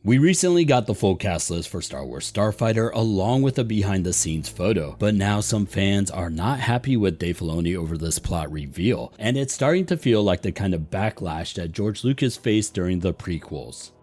We recently got the full cast list for Star Wars Starfighter along with a behind the scenes photo, but now some fans are not happy with Dave Filoni over this plot reveal, and it's starting to feel like the kind of backlash that George Lucas faced during the prequels.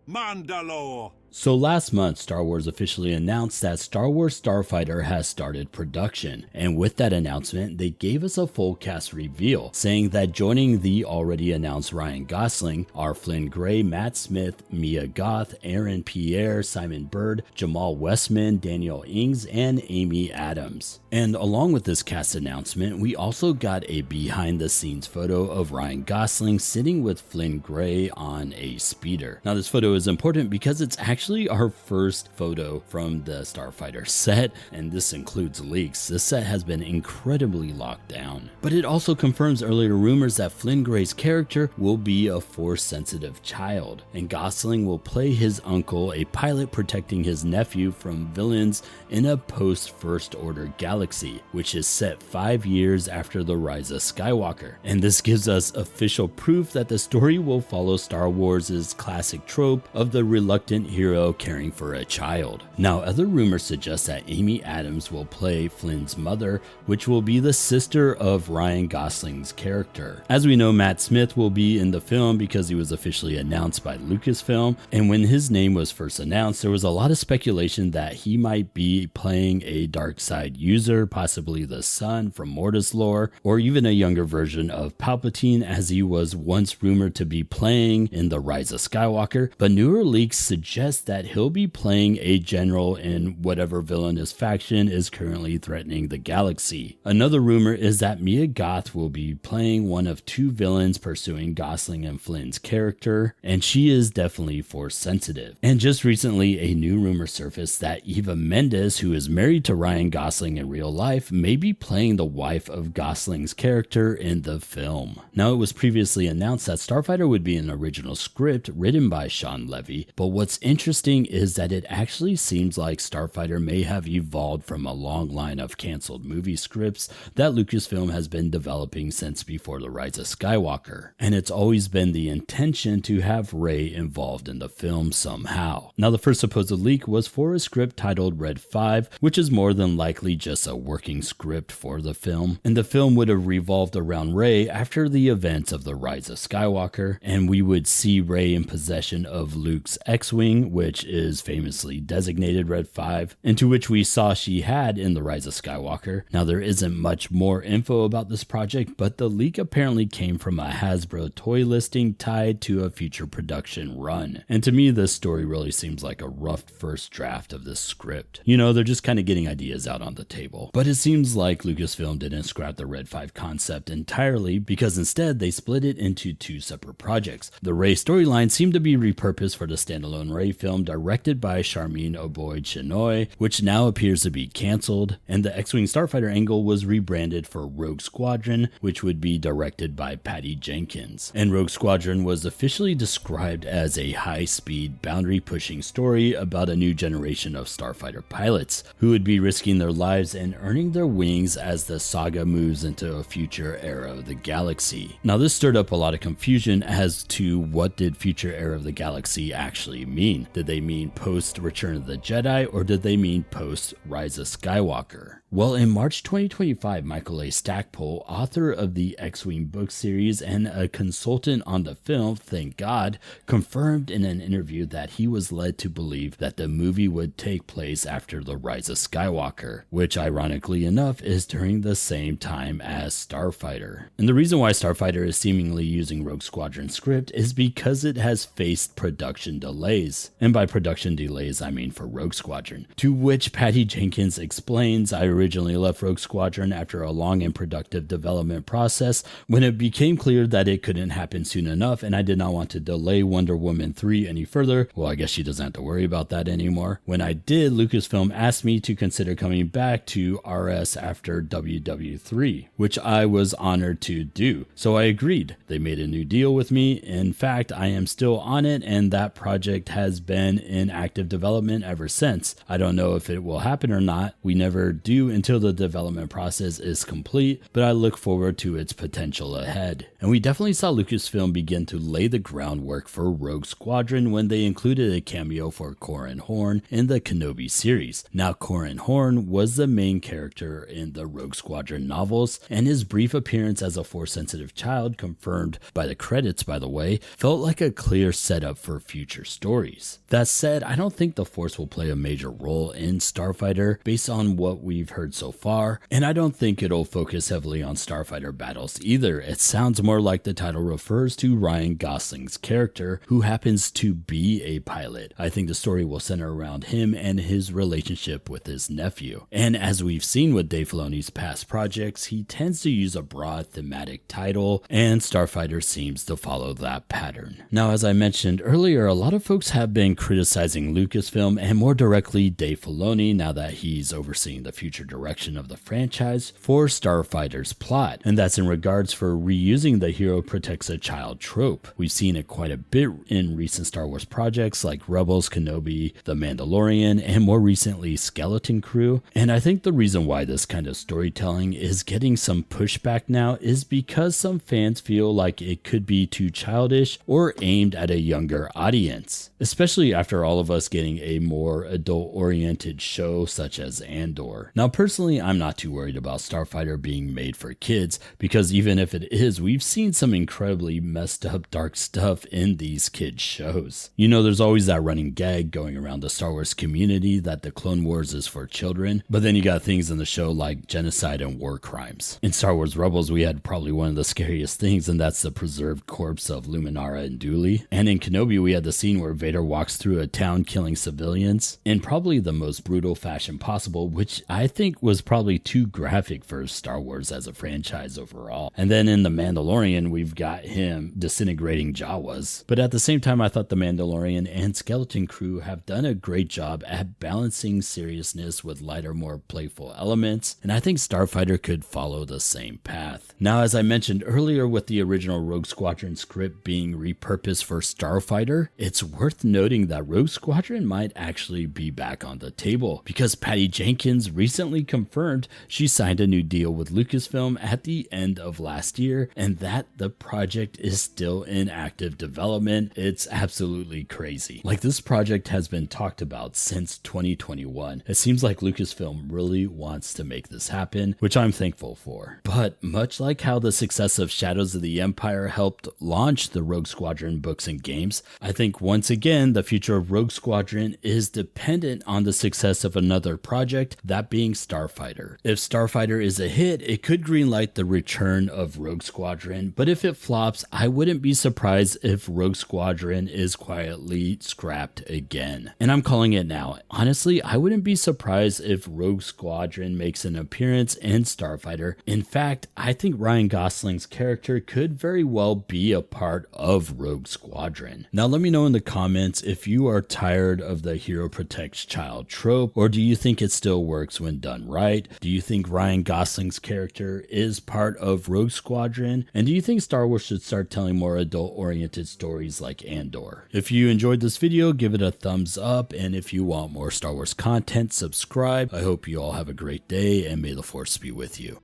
Mandalore! So last month, Star Wars officially announced that Star Wars Starfighter has started production, and with that announcement, they gave us a full cast reveal, saying that joining the already announced Ryan Gosling are Flynn Gray, Matt Smith, Mia Goth, Aaron Pierre, Simon Bird, Jamal Westman, Daniel Ings, and Amy Adams. And along with this cast announcement, we also got a behind the scenes photo of Ryan Gosling sitting with Flynn Gray on a speeder. Now this photo is important because it's actually our first photo from the Starfighter set, and this includes leaks. This set has been incredibly locked down. But it also confirms earlier rumors that Flynn Gray's character will be a Force-sensitive child, and Gosling will play his uncle, a pilot protecting his nephew from villains in a post-First Order galaxy, which is set 5 years after the Rise of Skywalker. And this gives us official proof that the story will follow Star Wars' classic trope of the reluctant hero caring for a child. Now, other rumors suggest that Amy Adams will play Flynn's mother, which will be the sister of Ryan Gosling's character. As we know, Matt Smith will be in the film because he was officially announced by Lucasfilm, and when his name was first announced, there was a lot of speculation that he might be playing a dark side user, possibly the son from Mortis lore, or even a younger version of Palpatine, as he was once rumored to be playing in the Rise of Skywalker, but newer leaks suggest that he'll be playing a general in whatever villainous faction is currently threatening the galaxy. Another rumor is that Mia Goth will be playing one of two villains pursuing Gosling and Flynn's character, and she is definitely Force sensitive. And just recently, a new rumor surfaced that Eva Mendes, who is married to Ryan Gosling in real life, may be playing the wife of Gosling's character in the film. Now, it was previously announced that Starfighter would be an original script written by Sean Levy, but what's interesting is that it actually seems like Starfighter may have evolved from a long line of canceled movie scripts that Lucasfilm has been developing since before the Rise of Skywalker, and it's always been the intention to have Rey involved in the film somehow. Now, the first supposed leak was for a script titled Red 5, which is more than likely just a working script for the film, and the film would have revolved around Rey after the events of the Rise of Skywalker, and we would see Rey in possession of Luke's X-Wing, which is famously designated Red 5, into which we saw she had in the Rise of Skywalker. Now, there isn't much more info about this project, but the leak apparently came from a Hasbro toy listing tied to a future production run. And to me, this story really seems like a rough first draft of this script. You know, they're just kind of getting ideas out on the table. But it seems like Lucasfilm didn't scrap the Red 5 concept entirely, because instead they split it into two separate projects. The Rey storyline seemed to be repurposed for the standalone Rey film directed by Charmin Oboy-Chinoy, which now appears to be cancelled, and the X-Wing Starfighter angle was rebranded for Rogue Squadron, which would be directed by Patty Jenkins. And Rogue Squadron was officially described as a high-speed, boundary-pushing story about a new generation of Starfighter pilots who would be risking their lives and earning their wings as the saga moves into a future era of the galaxy. Now, this stirred up a lot of confusion as to what did future era of the galaxy actually mean. Did they mean post Return of the Jedi, or did they mean post Rise of Skywalker? Well, in March 2025, Michael A. Stackpole, author of the X-Wing book series and a consultant on the film, thank God, confirmed in an interview that he was led to believe that the movie would take place after the Rise of Skywalker, which ironically enough is during the same time as Starfighter. And the reason why Starfighter is seemingly using Rogue Squadron script is because it has faced production delays. And by production delays, I mean for Rogue Squadron, to which Patty Jenkins explains, I originally left Rogue Squadron after a long and productive development process when it became clear that it couldn't happen soon enough, and I did not want to delay Wonder Woman 3 any further. Well, I guess she doesn't have to worry about that anymore. When I did, Lucasfilm asked me to consider coming back to RS after WW3, which I was honored to do. So I agreed. They made a new deal with me. In fact, I am still on it, and that project has been been in active development ever since. I don't know if it will happen or not. We never do until the development process is complete, but I look forward to its potential ahead. And we definitely saw Lucasfilm begin to lay the groundwork for Rogue Squadron when they included a cameo for Corran Horn in the Kenobi series. Now, Corran Horn was the main character in the Rogue Squadron novels, and his brief appearance as a Force-sensitive child, confirmed by the credits by the way, felt like a clear setup for future stories. That said, I don't think the Force will play a major role in Starfighter based on what we've heard so far, and I don't think it'll focus heavily on Starfighter battles either. It sounds more like the title refers to Ryan Gosling's character, who happens to be a pilot. I think the story will center around him and his relationship with his nephew. And as we've seen with Dave Filoni's past projects, he tends to use a broad thematic title, and Starfighter seems to follow that pattern. Now, as I mentioned earlier, a lot of folks have been criticizing Lucasfilm and more directly Dave Filoni now that he's overseeing the future direction of the franchise for Starfighter's plot, and that's in regards for reusing the hero protects a child trope. We've seen it quite a bit in recent Star Wars projects like Rebels, Kenobi, The Mandalorian, and more recently Skeleton Crew, and I think the reason why this kind of storytelling is getting some pushback now is because some fans feel like it could be too childish or aimed at a younger audience, especially after all of us getting a more adult-oriented show such as Andor. Now, personally, I'm not too worried about Starfighter being made for kids, because even if it is, we've seen some incredibly messed up dark stuff in these kids shows. You know, there's always that running gag going around the Star Wars community that the Clone Wars is for children, but then you got things in the show like genocide and war crimes. In Star Wars Rebels, we had probably one of the scariest things, and that's the preserved corpse of Luminara and Dooley. And in Kenobi, we had the scene where Vader walks through a town killing civilians in probably the most brutal fashion possible, which I think was probably too graphic for Star Wars as a franchise overall. And then in The Mandalorian, we've got him disintegrating Jawas. But at the same time, I thought The Mandalorian and Skeleton Crew have done a great job at balancing seriousness with lighter, more playful elements, and I think Starfighter could follow the same path. Now, as I mentioned earlier with the original Rogue Squadron script being repurposed for Starfighter, it's worth noting that Rogue Squadron might actually be back on the table, because Patty Jenkins recently confirmed she signed a new deal with Lucasfilm at the end of last year, and that the project is still in active development. It's absolutely crazy. Like, this project has been talked about since 2021. It seems like Lucasfilm really wants to make this happen, which I'm thankful for. But much like how the success of Shadows of the Empire helped launch the Rogue Squadron books and games, I think once again the future of Rogue Squadron is dependent on the success of another project, that being Starfighter. If Starfighter is a hit, it could greenlight the return of Rogue Squadron, but if it flops, I wouldn't be surprised if Rogue Squadron is quietly scrapped again. And I'm calling it now. Honestly, I wouldn't be surprised if Rogue Squadron makes an appearance in Starfighter. In fact, I think Ryan Gosling's character could very well be a part of Rogue Squadron. Now, let me know in the comments if you are tired of the hero protects child trope, or do you think it still works when done right? Do you think Ryan Gosling's character is part of Rogue Squadron? And do you think Star Wars should start telling more adult-oriented stories like Andor? If you enjoyed this video, give it a thumbs up, and if you want more Star Wars content, subscribe. I hope you all have a great day, and may the Force be with you.